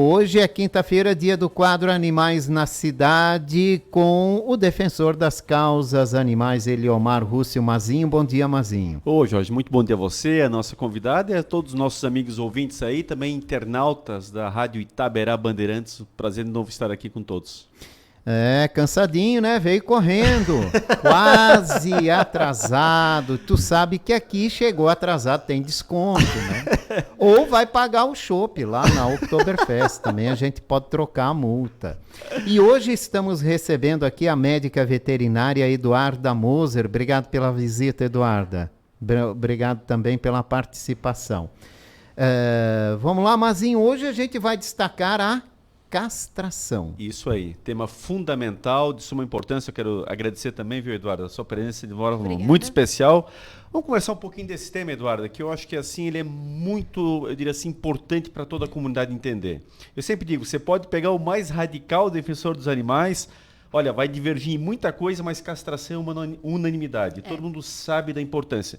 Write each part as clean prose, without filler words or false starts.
Hoje é quinta-feira, dia do quadro Animais na Cidade, com o defensor das causas animais, Eliomar Rússio Mazinho. Bom dia, Mazinho. Ô, Jorge, muito bom dia a você, a nossa convidada e a todos os nossos amigos ouvintes aí, também internautas da Rádio Itaberá Bandeirantes. Prazer de novo estar aqui com todos. Cansadinho, né? Veio correndo, quase atrasado. Tu sabe que aqui chegou atrasado, tem desconto, né? Ou vai pagar o chopp lá na Oktoberfest também, a gente pode trocar a multa. E hoje estamos recebendo aqui a médica veterinária Eduarda Moser. Obrigado pela visita, Eduarda. Obrigado também pela participação. Vamos lá, Mazinho, hoje a gente vai destacar a castração. Isso aí, tema fundamental, de suma importância. Eu quero agradecer também, viu, Eduardo, a sua presença de forma muito especial. Vamos conversar um pouquinho desse tema, Eduardo, que eu acho que assim ele é muito, eu diria assim, importante para toda a comunidade entender. Eu sempre digo, você pode pegar o mais radical defensor dos animais, olha, vai divergir em muita coisa, mas castração é uma unanimidade. Todo mundo sabe da importância.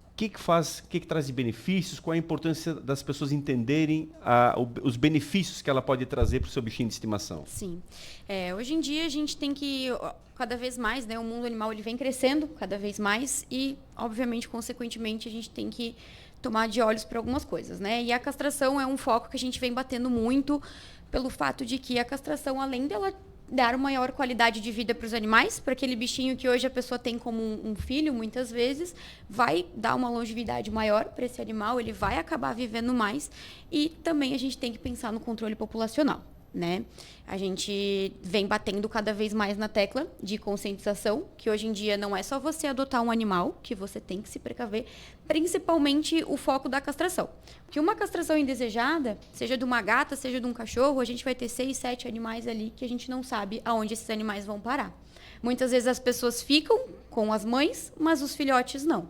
O que faz, o que traz de benefícios, qual é a importância das pessoas entenderem os benefícios que ela pode trazer para o seu bichinho de estimação? Sim. Hoje em dia a gente tem que, cada vez mais, né, o mundo animal ele vem crescendo cada vez mais e, obviamente, consequentemente, a gente tem que tomar de olhos para algumas coisas, né? E a castração é um foco que a gente vem batendo muito pelo fato de que a castração, além dela dar uma maior qualidade de vida para os animais, para aquele bichinho que hoje a pessoa tem como um filho, muitas vezes, vai dar uma longevidade maior para esse animal, ele vai acabar vivendo mais, e também a gente tem que pensar no controle populacional, né? A gente vem batendo cada vez mais na tecla de conscientização, que hoje em dia não é só você adotar um animal, que você tem que se precaver, principalmente o foco da castração. Porque uma castração indesejada, seja de uma gata, seja de um cachorro, a gente vai ter 6, 7 animais ali que a gente não sabe aonde esses animais vão parar. Muitas vezes as pessoas ficam com as mães, mas os filhotes não.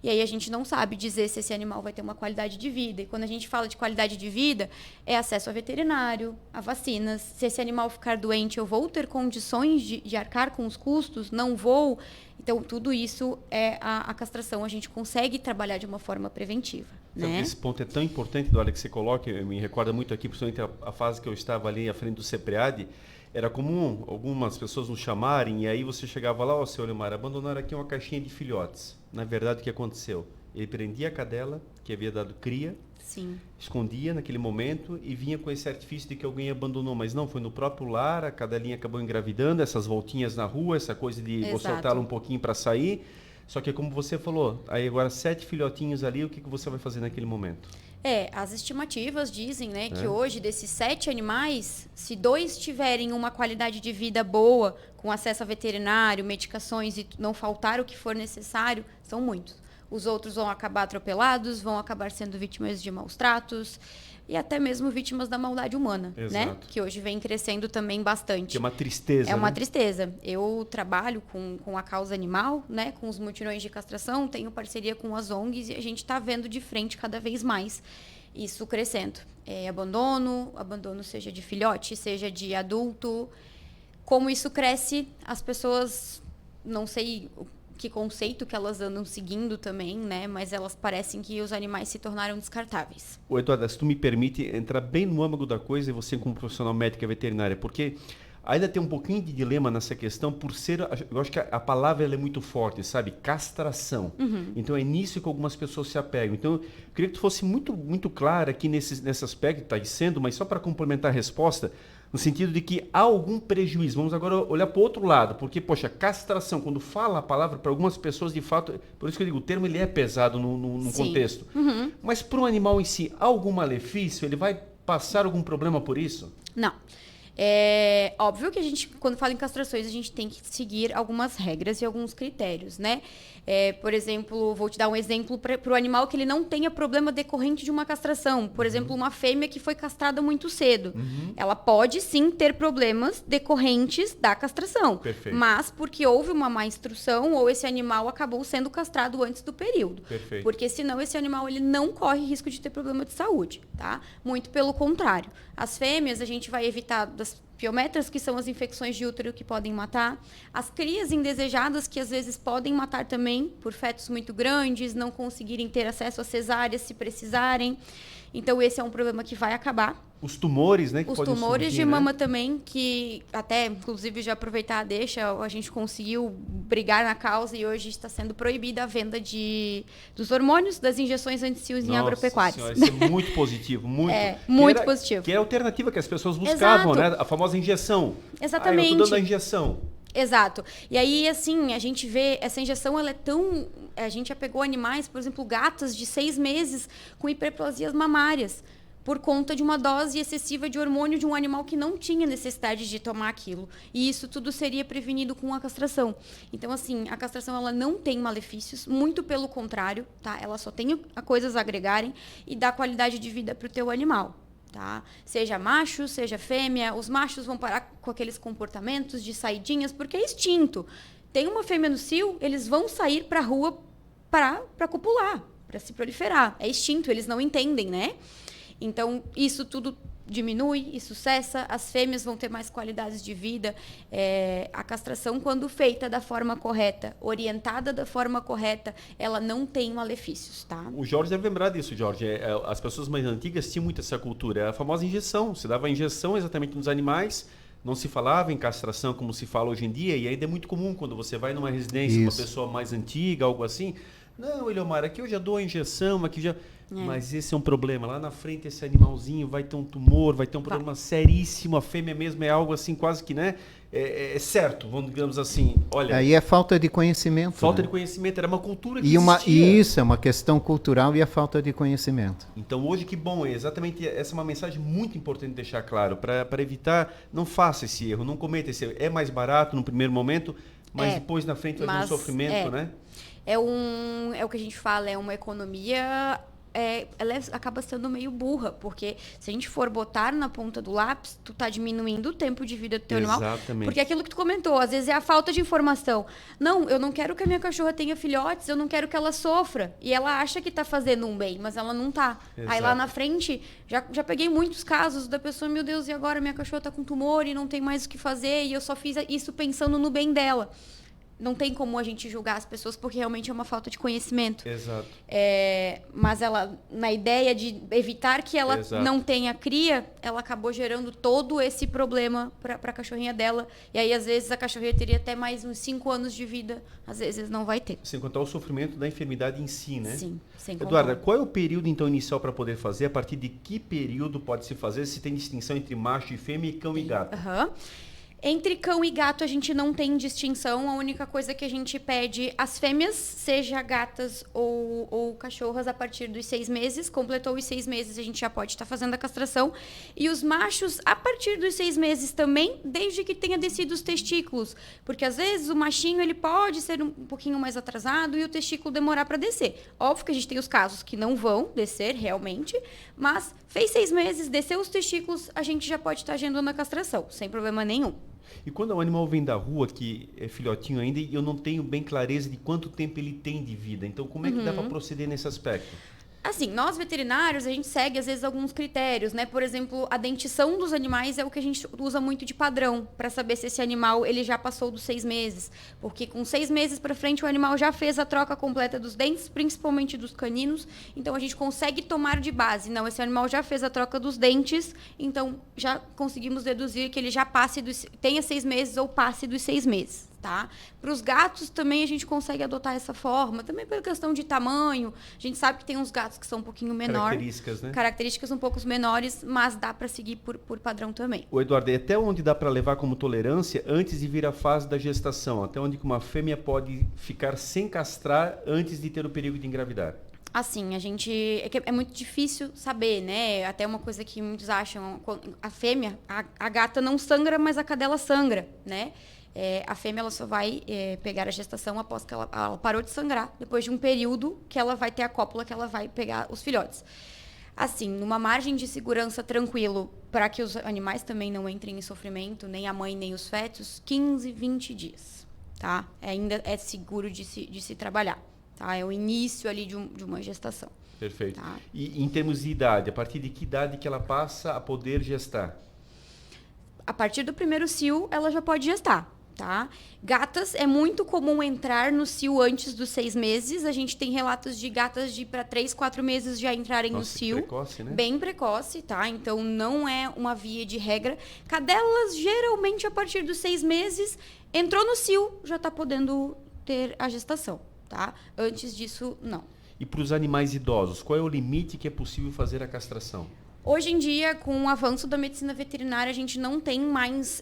E aí a gente não sabe dizer se esse animal vai ter uma qualidade de vida. E quando a gente fala de qualidade de vida, é acesso a veterinário, a vacinas. Se esse animal ficar doente, eu vou ter condições de arcar com os custos? Não vou. Então, tudo isso é a castração. A gente consegue trabalhar de uma forma preventiva. Né? Esse ponto é tão importante, Dora, que você coloca. Eu me recordo muito aqui, principalmente a fase que eu estava ali à frente do CEPREAD. Era comum algumas pessoas nos chamarem e aí você chegava lá, seu Leomar, abandonaram aqui uma caixinha de filhotes. Na verdade, o que aconteceu? Ele prendia a cadela, que havia dado cria, Sim. escondia naquele momento e vinha com esse artifício de que alguém abandonou. Mas não, foi no próprio lar, a cadelinha acabou engravidando, essas voltinhas na rua, essa coisa de vou soltá-la um pouquinho para sair. Só que como você falou, aí agora 7 filhotinhos ali, o que você vai fazer naquele momento? As estimativas dizem, né, que hoje desses 7 animais, se 2 tiverem uma qualidade de vida boa, com acesso a veterinário, medicações e não faltar o que for necessário, são muitos. Os outros vão acabar atropelados, vão acabar sendo vítimas de maus tratos e até mesmo vítimas da maldade humana, né? Que hoje vem crescendo também bastante. Que é uma tristeza, É uma tristeza. Eu trabalho com a causa animal, né? Com os mutirões de castração, tenho parceria com as ONGs e a gente está vendo de frente cada vez mais isso crescendo. Abandono seja de filhote, seja de adulto. Como isso cresce, as pessoas, não sei que conceito que elas andam seguindo também, né? Mas elas parecem que os animais se tornaram descartáveis. Ô, Eduardo, se tu me permite entrar bem no âmago da coisa, e você como profissional médica veterinária, porque ainda tem um pouquinho de dilema nessa questão por ser, eu acho que a palavra ela é muito forte, sabe? Castração. Então é nisso que algumas pessoas se apegam. Então eu queria que tu fosse muito, muito clara aqui nesse aspecto, está sendo, mas só para complementar a resposta, no sentido de que há algum prejuízo. Vamos agora olhar para o outro lado, porque, poxa, castração, quando fala a palavra, para algumas pessoas, de fato, por isso que eu digo, o termo ele é pesado no contexto. Mas para o animal em si, há algum malefício? Ele vai passar algum problema por isso? Não. É óbvio que a gente, quando fala em castrações, a gente tem que seguir algumas regras e alguns critérios, né? Por exemplo, vou te dar um exemplo para o animal que ele não tenha problema decorrente de uma castração. Por exemplo, uma fêmea que foi castrada muito cedo. Ela pode sim ter problemas decorrentes da castração. Perfeito. Mas porque houve uma má instrução ou esse animal acabou sendo castrado antes do período. Perfeito. Porque senão esse animal ele não corre risco de ter problema de saúde, tá? Muito pelo contrário. As fêmeas a gente vai evitar das piometras, que são as infecções de útero que podem matar, as crias indesejadas, que às vezes podem matar também por fetos muito grandes, não conseguirem ter acesso a cesáreas se precisarem. Então, esse é um problema que vai acabar. Os tumores, né? Os tumores de mama também, que até, inclusive, já aproveitar a deixa, a gente conseguiu brigar na causa e hoje está sendo proibida a venda dos hormônios, das injeções anti-cios em agropecuárias. Senhora, isso é muito positivo, muito. Muito positivo. Que é a alternativa que as pessoas buscavam, né? A famosa injeção. Exatamente. Eu tô dando a injeção. Exato. E aí, assim, a gente vê, essa injeção, ela é tão... A gente já pegou animais, por exemplo, gatas de 6 meses com hiperplasias mamárias, por conta de uma dose excessiva de hormônio de um animal que não tinha necessidade de tomar aquilo. E isso tudo seria prevenido com a castração. Então, assim, a castração ela não tem malefícios, muito pelo contrário, tá? Ela só tem coisas a agregarem e dá qualidade de vida para o teu animal. Tá? Seja macho, seja fêmea, os machos vão parar com aqueles comportamentos de saidinhas, porque é instinto. Tem uma fêmea no cio, eles vão sair para a rua para copular, para se proliferar. É instinto, eles não entendem, né? Então, isso tudo diminui, isso cessa, as fêmeas vão ter mais qualidades de vida. A castração, quando feita da forma correta, orientada da forma correta, ela não tem malefícios, tá? O Jorge deve lembrar disso, Jorge. As pessoas mais antigas tinham muito essa cultura. A famosa injeção. Se dava a injeção exatamente nos animais, não se falava em castração como se fala hoje em dia, e ainda é muito comum quando você vai numa residência, uma pessoa mais antiga, algo assim. Não, Eliomar, aqui eu já dou a injeção, aqui já... Mas esse é um problema. Lá na frente, esse animalzinho vai ter um tumor, vai ter um problema seríssimo. A fêmea mesmo é algo assim, quase que, né? É certo, vamos digamos assim. Olha. Aí é falta de conhecimento. Falta de conhecimento, era uma cultura que Isso, é uma questão cultural e a falta de conhecimento. Então hoje que bom, exatamente essa é uma mensagem muito importante deixar claro, para evitar, não faça esse erro, não cometa esse erro. É mais barato no primeiro momento, mas depois na frente vai vir um sofrimento, né? É o que a gente fala, é uma economia... ela acaba sendo meio burra, porque se a gente for botar na ponta do lápis, tu tá diminuindo o tempo de vida do teu animal. Exatamente. Porque é aquilo que tu comentou, às vezes é a falta de informação. Não, eu não quero que a minha cachorra tenha filhotes, eu não quero que ela sofra. E ela acha que tá fazendo um bem, mas ela não tá. Exato. Aí lá na frente, já peguei muitos casos da pessoa, meu Deus, e agora minha cachorra tá com tumor e não tem mais o que fazer, e eu só fiz isso pensando no bem dela. Não tem como a gente julgar as pessoas, porque realmente é uma falta de conhecimento. Exato. Mas ela, na ideia de evitar que ela não tenha cria, ela acabou gerando todo esse problema para a cachorrinha dela. E aí, às vezes, a cachorrinha teria até mais uns 5 anos de vida. Às vezes, não vai ter. Sem contar o sofrimento da enfermidade em si, né? Sim, sem contar. Eduarda, qual é o período, então, inicial para poder fazer? A partir de que período pode se fazer? Se tem distinção entre macho e fêmea e cão e gato? Entre cão e gato, a gente não tem distinção. A única coisa que a gente pede às fêmeas, seja gatas ou cachorras, a partir dos 6 meses. Completou os 6 meses, a gente já pode estar fazendo a castração. E os machos, a partir dos 6 meses também, desde que tenha descido os testículos. Porque, às vezes, o machinho ele pode ser um pouquinho mais atrasado e o testículo demorar para descer. Óbvio que a gente tem os casos que não vão descer, realmente. Mas, fez 6 meses, desceu os testículos, a gente já pode estar agendando a castração, sem problema nenhum. E quando o animal vem da rua, que é filhotinho ainda, e eu não tenho bem clareza de quanto tempo ele tem de vida. Então, como é que dá para proceder nesse aspecto? Assim, nós veterinários, a gente segue, às vezes, alguns critérios, né? Por exemplo, a dentição dos animais é o que a gente usa muito de padrão para saber se esse animal ele já passou dos 6 meses. Porque com 6 meses para frente, o animal já fez a troca completa dos dentes, principalmente dos caninos. Então, a gente consegue tomar de base. Não, esse animal já fez a troca dos dentes, então já conseguimos deduzir que ele já tenha 6 meses ou passe dos 6 meses. Tá? Para os gatos também a gente consegue adotar essa forma, também pela questão de tamanho. A gente sabe que tem uns gatos que são um pouquinho menores. Características, né? Características um pouco menores, mas dá para seguir por padrão também. O Eduardo, até onde dá para levar como tolerância antes de vir a fase da gestação? Até onde que uma fêmea pode ficar sem castrar antes de ter o perigo de engravidar? Assim, é muito difícil saber, né? Até uma coisa que muitos acham, a fêmea, a gata não sangra, mas a cadela sangra, né? A fêmea ela só vai pegar a gestação após que ela parou de sangrar, depois de um período que ela vai ter a cópula, que ela vai pegar os filhotes. Assim, numa margem de segurança tranquilo, para que os animais também não entrem em sofrimento, nem a mãe, nem os fetos, 15, 20 dias, tá? Ainda é seguro de se trabalhar, tá? É o início ali de uma gestação. Perfeito. Tá? E em termos de idade, a partir de que idade que ela passa a poder gestar? A partir do primeiro cio, ela já pode gestar. tá? Gatas, é muito comum entrar no cio antes dos 6 meses. A gente tem relatos de gatas de para 3, 4 meses já entrarem no cio. Precoce, né? Bem precoce, tá? Então, não é uma via de regra. Cadelas, geralmente, a partir dos 6 meses, entrou no cio, já está podendo ter a gestação, tá? Antes disso, não. E para os animais idosos, qual é o limite que é possível fazer a castração? Hoje em dia, com o avanço da medicina veterinária, a gente não tem mais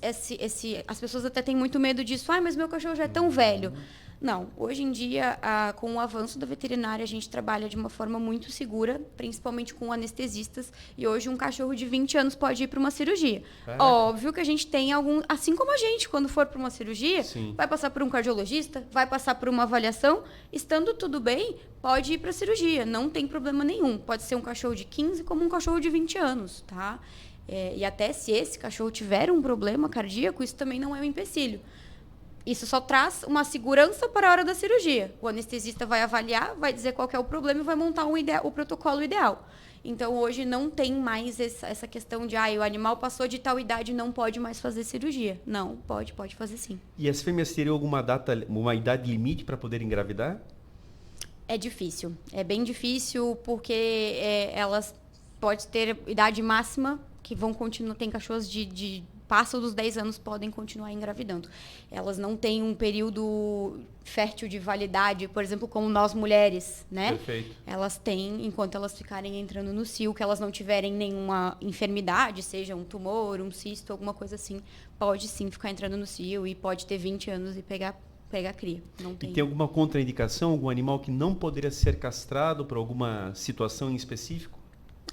as pessoas até têm muito medo disso. Mas meu cachorro já é tão velho. Não, hoje em dia, com o avanço da veterinária, a gente trabalha de uma forma muito segura, principalmente com anestesistas. E hoje um cachorro de 20 anos pode ir para uma cirurgia. Óbvio que a gente tem algum... Assim como a gente, quando for para uma cirurgia, Sim. vai passar por um cardiologista, vai passar por uma avaliação. Estando tudo bem, pode ir para a cirurgia. Não tem problema nenhum. Pode ser um cachorro de 15 como um cachorro de 20 anos, tá? E até se esse cachorro tiver um problema cardíaco, isso também não é um empecilho. Isso só traz uma segurança para a hora da cirurgia. O anestesista vai avaliar, vai dizer qual que é o problema e vai montar o protocolo ideal. Então, hoje não tem mais essa questão de o animal passou de tal idade e não pode mais fazer cirurgia. Não, pode fazer sim. E as fêmeas teriam uma idade limite para poder engravidar? É difícil. É bem difícil porque elas podem ter idade máxima, que vão continuar. Tem cachorros passam dos 10 anos, podem continuar engravidando. Elas não têm um período fértil de validade, por exemplo, como nós mulheres, né? Perfeito. Elas têm, enquanto elas ficarem entrando no cio, que elas não tiverem nenhuma enfermidade, seja um tumor, um cisto, alguma coisa assim, pode sim ficar entrando no cio e pode ter 20 anos e pegar cria. Não tem. E tem alguma contraindicação, algum animal que não poderia ser castrado por alguma situação em específico?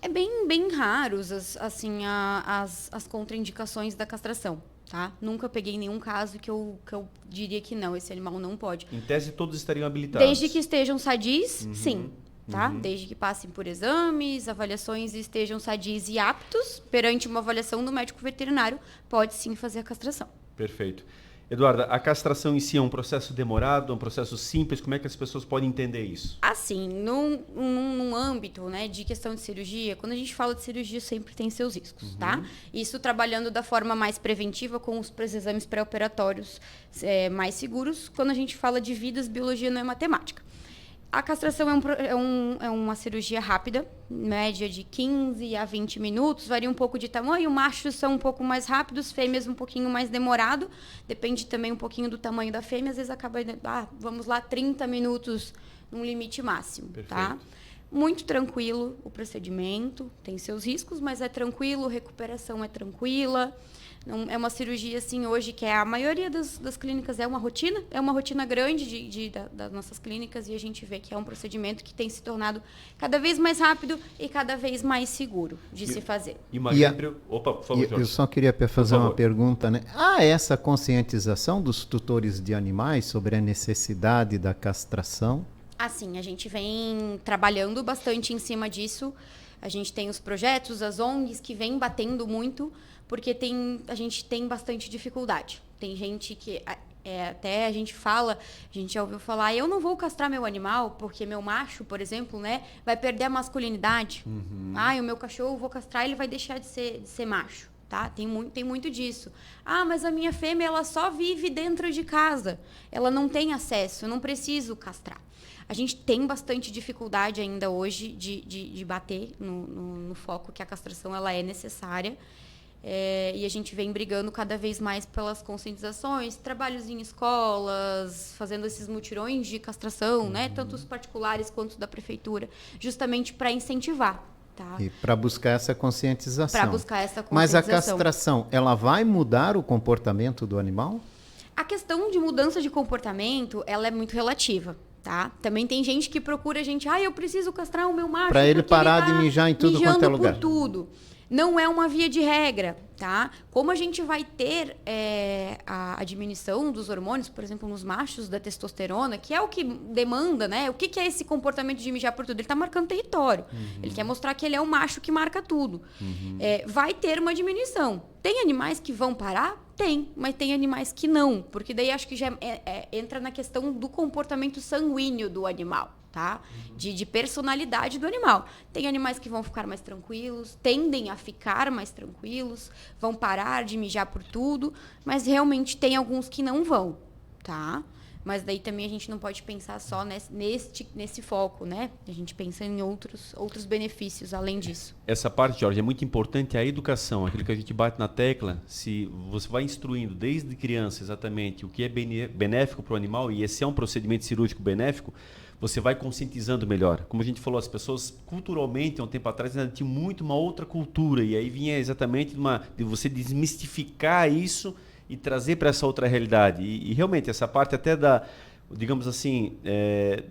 É bem raros as contraindicações da castração, tá? Nunca peguei nenhum caso que eu diria que não, esse animal não pode. Em tese, todos estariam habilitados. Desde que estejam sadios, sim, tá? Desde que passem por exames, avaliações e estejam sadios e aptos perante uma avaliação do médico veterinário, pode sim fazer a castração. Perfeito. Eduarda, a castração em si é um processo demorado, é um processo simples? Como é que as pessoas podem entender isso? Assim, num âmbito, né, de questão de cirurgia, quando a gente fala de cirurgia, sempre tem seus riscos, tá? Isso trabalhando da forma mais preventiva, com os exames pré-operatórios mais seguros. Quando a gente fala de vidas, biologia não é matemática. A castração é uma cirurgia rápida, média de 15 a 20 minutos, varia um pouco de tamanho. Machos são um pouco mais rápidos, fêmeas um pouquinho mais demorado. Depende também um pouquinho do tamanho da fêmea. Às vezes acaba, vamos lá, 30 minutos num limite máximo. Perfeito. Tá? Muito tranquilo o procedimento, tem seus riscos, mas é tranquilo, recuperação é tranquila. Não, é uma cirurgia, assim, hoje, que a maioria das clínicas é uma rotina grande das nossas clínicas, e a gente vê que é um procedimento que tem se tornado cada vez mais rápido e cada vez mais seguro de se fazer. E uma Opa, por favor, Jorge. Eu só queria fazer uma pergunta, né? Há essa conscientização dos tutores de animais sobre a necessidade da castração? Assim, a gente vem trabalhando bastante em cima disso. A gente tem os projetos, as ONGs que vêm batendo muito, porque a gente tem bastante dificuldade. Tem gente que até a gente já ouviu falar, eu não vou castrar meu animal porque meu macho, por exemplo, né, vai perder a masculinidade. O meu cachorro eu vou castrar, ele vai deixar de ser macho. Tá? Tem muito disso. Mas a minha fêmea ela só vive dentro de casa. Ela não tem acesso, eu não preciso castrar. A gente tem bastante dificuldade ainda hoje de bater no foco que a castração ela é necessária. E a gente vem brigando cada vez mais pelas conscientizações, trabalhos em escolas, fazendo esses mutirões de castração, né? Tanto os particulares quanto da prefeitura, justamente para incentivar. Tá? E para buscar essa conscientização. Mas a castração, ela vai mudar o comportamento do animal? A questão de mudança de comportamento, ela é muito relativa. Tá? Também tem gente que procura a gente, eu preciso castrar o meu macho. Para ele parar de mijar em tudo quanto é lugar. Por tudo. Não é uma via de regra, tá? Como a gente vai ter a diminuição dos hormônios, por exemplo, nos machos da testosterona, que é o que demanda, né? O que é esse comportamento de mijar por tudo? Ele está marcando território. Ele quer mostrar que ele é o macho que marca tudo. Vai ter uma diminuição. Tem animais que vão parar? Tem, mas tem animais que não. Porque daí acho que já entra na questão do comportamento sanguíneo do animal. tá? De personalidade do animal. Tem animais que vão ficar mais tranquilos, tendem a ficar mais tranquilos, vão parar de mijar por tudo, mas realmente tem alguns que não vão, tá? Mas daí também a gente não pode pensar só nesse foco, né? A gente pensa em outros benefícios além disso. Essa parte, Jorge, é muito importante, a educação, aquilo que a gente bate na tecla. Se você vai instruindo desde criança exatamente o que é benéfico para o animal, e esse é um procedimento cirúrgico benéfico, você vai conscientizando melhor. Como a gente falou, as pessoas culturalmente, há um tempo atrás, ainda tinham muito uma outra cultura, e aí vinha exatamente de você desmistificar isso e trazer para essa outra realidade. E realmente, essa parte até digamos assim,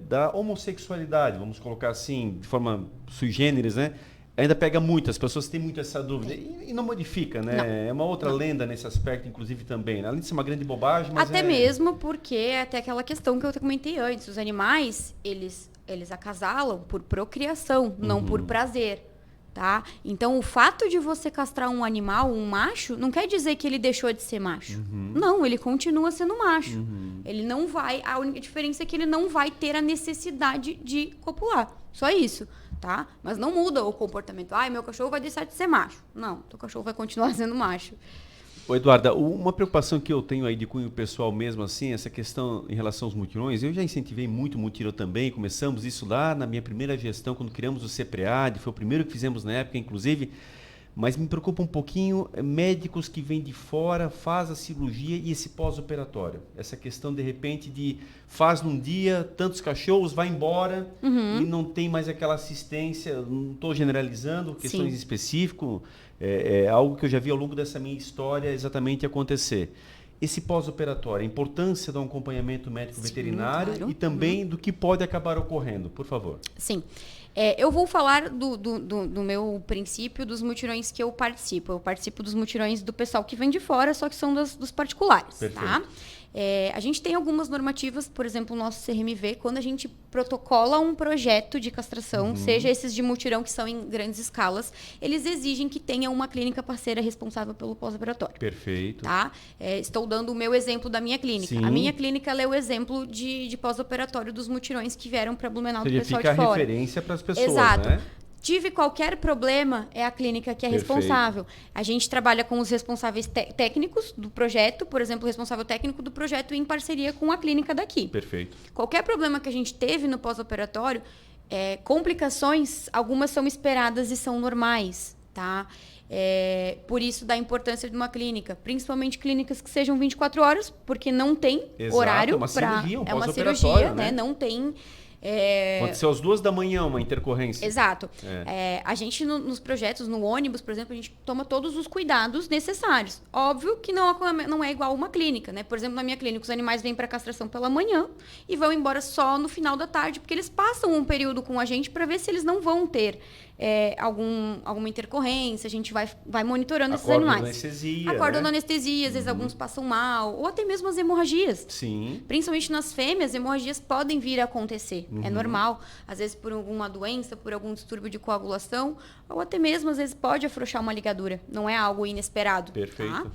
da homossexualidade, vamos colocar assim, de forma sui generis, né? Ainda pega muito, as pessoas têm muito essa dúvida. E não modifica, né? Não. É uma outra lenda nesse aspecto, inclusive, também. Além de ser uma grande bobagem, mas até mesmo porque até aquela questão que eu comentei antes. Os animais, eles acasalam por procriação, não por prazer. Tá? Então, o fato de você castrar um animal, um macho, não quer dizer que ele deixou de ser macho. Não, ele continua sendo macho. Ele não vai... A única diferença é que ele não vai ter a necessidade de copular. Só isso, tá? Mas não muda o comportamento. Meu cachorro vai deixar de ser macho. Não, teu cachorro vai continuar sendo macho. Ô Eduarda, uma preocupação que eu tenho aí de cunho pessoal mesmo assim, essa questão em relação aos mutirões, eu já incentivei muito mutirão também, começamos isso lá na minha primeira gestão, quando criamos o CEPREAD, foi o primeiro que fizemos na época, inclusive, mas me preocupa um pouquinho médicos que vêm de fora, faz a cirurgia e esse pós-operatório. Essa questão, de repente, de faz num dia, tantos cachorros, vai embora e não tem mais aquela assistência, não estou generalizando, questões específicas, é algo que eu já vi ao longo dessa minha história exatamente acontecer. Esse pós-operatório, a importância do acompanhamento médico veterinário, claro, e também do que pode acabar ocorrendo, por favor. Sim. Eu vou falar do meu princípio dos mutirões que eu participo. Eu participo dos mutirões do pessoal que vem de fora, só que são dos particulares. Perfeito. Tá? A gente tem algumas normativas, por exemplo, o nosso CRMV, quando a gente protocola um projeto de castração, seja esses de mutirão que são em grandes escalas, eles exigem que tenha uma clínica parceira responsável pelo pós-operatório. Perfeito. Tá? Estou dando o meu exemplo da minha clínica. Sim. A minha clínica ela é o exemplo de pós-operatório dos mutirões que vieram para Blumenau do pessoal fica de fora. A referência para as pessoas, exato, né? Tive qualquer problema, é a clínica que é responsável. A gente trabalha com os responsáveis técnicos do projeto, por exemplo, o responsável técnico do projeto em parceria com a clínica daqui. Perfeito. Qualquer problema que a gente teve no pós-operatório, complicações, algumas são esperadas e são normais, tá? Por isso da importância de uma clínica, principalmente clínicas que sejam 24 horas, porque não tem horário para... É uma cirurgia, né? Não tem... Pode ser às 2 da manhã uma intercorrência. Exato. A gente, nos projetos, no ônibus, por exemplo, a gente toma todos os cuidados necessários. Óbvio que não é igual uma clínica, né? Por exemplo, na minha clínica, os animais vêm para castração pela manhã e vão embora só no final da tarde, porque eles passam um período com a gente para ver se eles não vão ter alguma intercorrência. A gente vai monitorando esses animais. Acordam na anestesia, às vezes alguns passam mal, ou até mesmo as hemorragias. Sim. Principalmente nas fêmeas, hemorragias podem vir a acontecer. É normal. Às vezes por alguma doença, por algum distúrbio de coagulação, ou até mesmo, às vezes, pode afrouxar uma ligadura. Não é algo inesperado. Perfeito. Tá?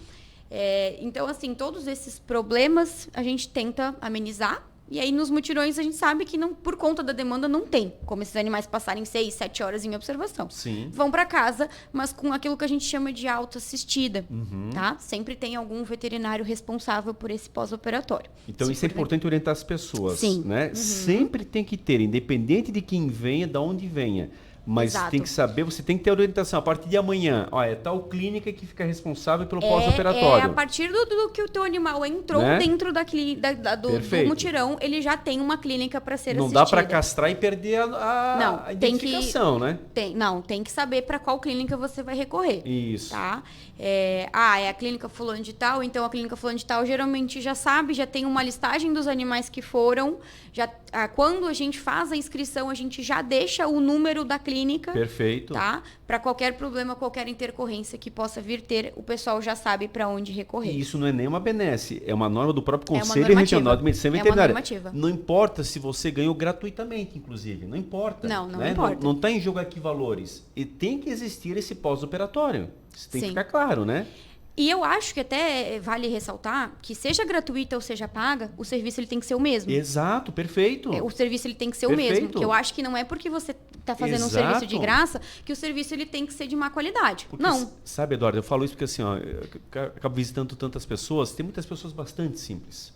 Então, assim, todos esses problemas a gente tenta amenizar. E aí, nos mutirões, a gente sabe que, por conta da demanda, não tem como esses animais passarem 6, 7 horas em observação. Sim. Vão para casa, mas com aquilo que a gente chama de autoassistida, tá? Sempre tem algum veterinário responsável por esse pós-operatório. Então, isso é importante orientar as pessoas. Sim. Né? Sempre tem que ter, independente de quem venha, de onde venha. Mas Exato. tem que saber, você tem que ter orientação. A partir de amanhã, é tal clínica que fica responsável pelo pós-operatório. A partir do que o teu animal entrou, né? Dentro do mutirão, ele já tem uma clínica para ser assistida. Não dá para castrar e perder a identificação, né? Tem que saber para qual clínica você vai recorrer. Isso. Tá? É a clínica fulano de tal, então a clínica fulano de tal geralmente já sabe, já tem uma listagem dos animais que foram. Quando a gente faz a inscrição, a gente já deixa o número da clínica. Perfeito. Tá? Para qualquer problema, qualquer intercorrência que possa vir ter, o pessoal já sabe para onde recorrer. E isso não é nem uma benesse, é uma norma do próprio Conselho Regional de Medicina Veterinária. Não importa se você ganhou gratuitamente, inclusive. Não importa. Não né? importa. Não está em jogo aqui valores. E tem que existir esse pós-operatório. Isso tem que ficar claro, né? E eu acho que até vale ressaltar que seja gratuita ou seja paga, o serviço ele tem que ser o mesmo. Exato, perfeito. O serviço ele tem que ser o Perfeito. mesmo. Que eu acho que não é porque você está fazendo um Exato. serviço de graça que o serviço ele tem que ser de má qualidade. Porque, não. Sabe, Eduardo, eu falo isso porque assim, ó, eu acabo visitando tantas pessoas, tem muitas pessoas bastante simples,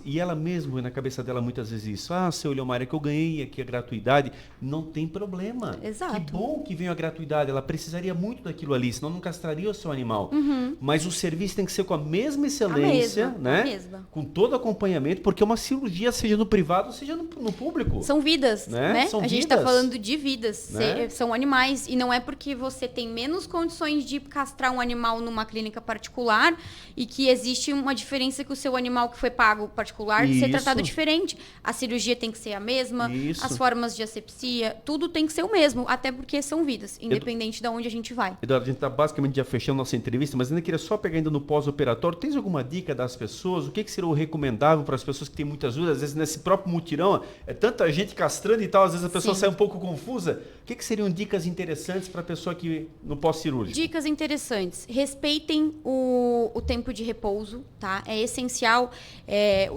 e ela mesmo, na cabeça dela, muitas vezes isso, seu Leomar, é que eu ganhei aqui a gratuidade, não tem problema. Exato. Que bom que veio a gratuidade, ela precisaria muito daquilo ali, senão não castraria o seu animal. Mas o serviço tem que ser com a mesma excelência, né? A mesma. Com todo acompanhamento, porque é uma cirurgia, seja no privado, seja no público. São vidas, né? São a gente está vidas. falando de vidas, Né? são animais. E não é porque você tem menos condições de castrar um animal numa clínica particular e que existe uma diferença que o seu animal que foi pago particular de ser tratado diferente. A cirurgia tem que ser a mesma, as formas de asepsia, tudo tem que ser o mesmo, até porque são vidas, independente de onde a gente vai. Eduardo, a gente está basicamente já fechando nossa entrevista, mas ainda queria só pegar ainda no pós-operatório. Tens alguma dica das pessoas? O que seria o recomendável para as pessoas que têm muitas dúvidas? Às vezes nesse próprio mutirão, é tanta gente castrando e tal, às vezes a pessoa sai um pouco confusa. O que seriam dicas interessantes para a pessoa que no pós-cirúrgico? Dicas interessantes. Respeitem o tempo de repouso, tá? É essencial.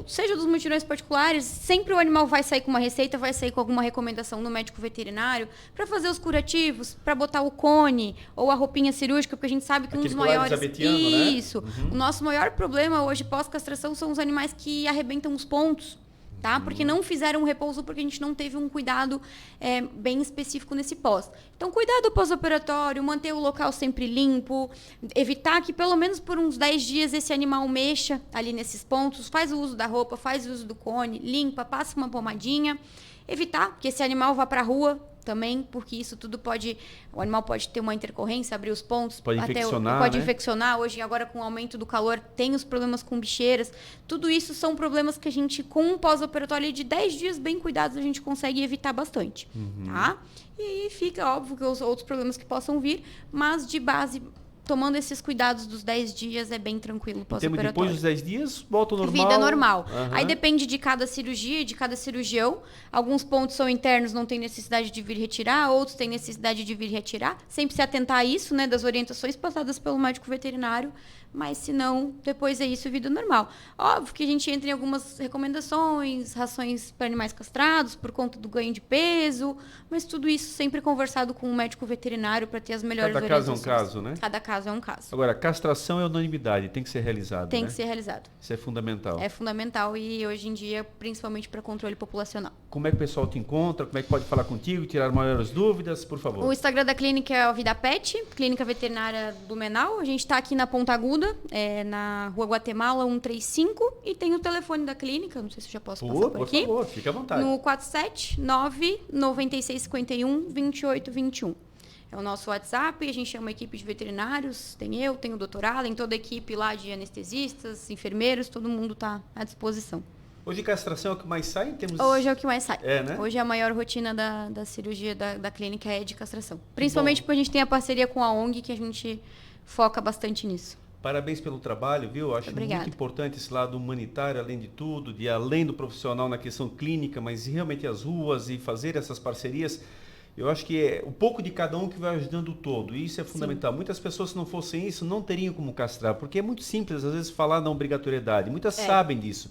Seja dos mutirões particulares, sempre o animal vai sair com uma receita, vai sair com alguma recomendação no médico veterinário para fazer os curativos, para botar o cone ou a roupinha cirúrgica, porque a gente sabe que um dos maiores... Isso. Né? O nosso maior problema hoje pós-castração são os animais que arrebentam os pontos. Tá? Porque não fizeram um repouso, porque a gente não teve um cuidado bem específico nesse pós. Então, cuidado pós-operatório, manter o local sempre limpo, evitar que pelo menos por uns 10 dias esse animal mexa ali nesses pontos, faz o uso da roupa, faz o uso do cone, limpa, passa uma pomadinha. Evitar que esse animal vá para a rua também, porque isso tudo o animal pode ter uma intercorrência, abrir os pontos, pode infeccionar. Hoje, agora com o aumento do calor, tem os problemas com bicheiras. Tudo isso são problemas que a gente, com um pós-operatório de 10 dias bem cuidados, a gente consegue evitar bastante, tá? E aí fica óbvio que os outros problemas que possam vir, mas de base, tomando esses cuidados dos 10 dias, é bem tranquilo pós-operatório. Depois dos 10 dias, volta ao normal? Vida normal. Aí depende de cada cirurgia, de cada cirurgião. Alguns pontos são internos, não tem necessidade de vir retirar, outros têm necessidade de vir retirar. Sempre se atentar a isso, né, das orientações passadas pelo médico veterinário. Mas, se não, depois é isso, vida normal. Óbvio que a gente entra em algumas recomendações, rações para animais castrados, por conta do ganho de peso, mas tudo isso sempre conversado com o médico veterinário para ter as melhores orientações. Cada caso é um caso, né? Cada caso é um caso. Agora, castração é unanimidade, tem que ser realizado, Tem que ser realizado. Isso é fundamental. É fundamental e, hoje em dia, principalmente para controle populacional. Como é que o pessoal te encontra? Como é que pode falar contigo, tirar maiores dúvidas, por favor? O Instagram da clínica é o Vida Pet, Clínica Veterinária Blumenau. A gente está aqui na Ponta Aguda, na Rua Guatemala 135, e tem o telefone da clínica, não sei se eu já posso passar por aqui. Por favor, fica à vontade. No 479-9651-2821. É o nosso WhatsApp, a gente chama a equipe de veterinários, tem eu, tem o Dr. Allen, toda a equipe lá de anestesistas, enfermeiros, todo mundo está à disposição. Hoje castração é o que mais sai? Hoje é o que mais sai. Né? Hoje a maior rotina da cirurgia da clínica é de castração. Principalmente porque a gente tem a parceria com a ONG, que a gente foca bastante nisso. Parabéns pelo trabalho, viu? Acho muito importante esse lado humanitário, além de tudo, de além do profissional na questão clínica, mas realmente as ruas e fazer essas parcerias. Eu acho que é um pouco de cada um que vai ajudando o todo, e isso é fundamental. Sim. Muitas pessoas, se não fossem isso, não teriam como castrar, porque é muito simples, às vezes, falar na obrigatoriedade. Muitas sabem disso,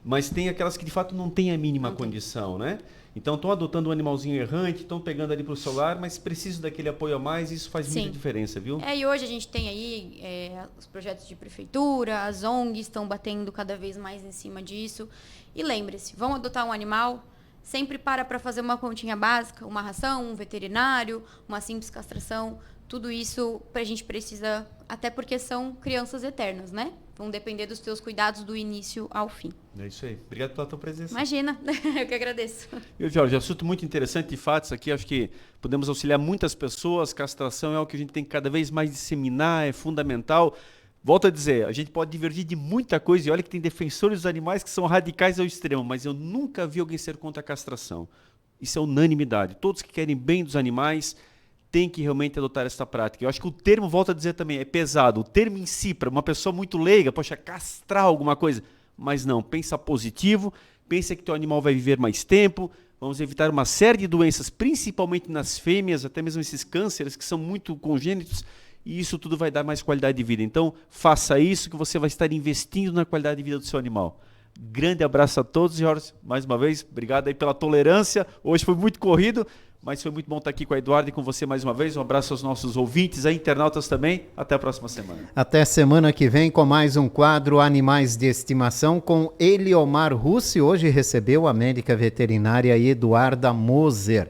mas tem aquelas que, de fato, não têm a mínima condição, né? Então, estão adotando um animalzinho errante, estão pegando ali para o celular, mas precisam daquele apoio a mais, e isso faz muita diferença, viu? E hoje a gente tem aí os projetos de prefeitura, as ONGs estão batendo cada vez mais em cima disso. E lembre-se, vão adotar um animal, sempre para fazer uma continha básica, uma ração, um veterinário, uma simples castração. Tudo isso a gente precisa, até porque são crianças eternas, né? Vão depender dos teus cuidados do início ao fim. É isso aí. Obrigado pela tua presença. Imagina, eu que agradeço. E, Jorge, assunto muito interessante, de fato, isso aqui acho que podemos auxiliar muitas pessoas. Castração é algo que a gente tem que cada vez mais disseminar, é fundamental. Volto a dizer, a gente pode divergir de muita coisa, e olha que tem defensores dos animais que são radicais ao extremo, mas eu nunca vi alguém ser contra a castração. Isso é unanimidade. Todos que querem bem dos animais têm que realmente adotar essa prática. Eu acho que o termo, volto a dizer também, é pesado. O termo em si, para uma pessoa muito leiga, poxa, castrar alguma coisa. Mas não, pensa positivo, pensa que teu animal vai viver mais tempo, vamos evitar uma série de doenças, principalmente nas fêmeas, até mesmo esses cânceres que são muito congênitos. e isso tudo vai dar mais qualidade de vida. Então, faça isso que você vai estar investindo na qualidade de vida do seu animal. Grande abraço a todos, Jorge. Mais uma vez, obrigado aí pela tolerância. Hoje foi muito corrido, mas foi muito bom estar aqui com a Eduardo e com você mais uma vez. Um abraço aos nossos ouvintes, aí, internautas também. Até a próxima semana. Até semana que vem com mais um quadro Animais de Estimação com Eliomar Russi. Hoje recebeu a médica veterinária Eduarda Moser.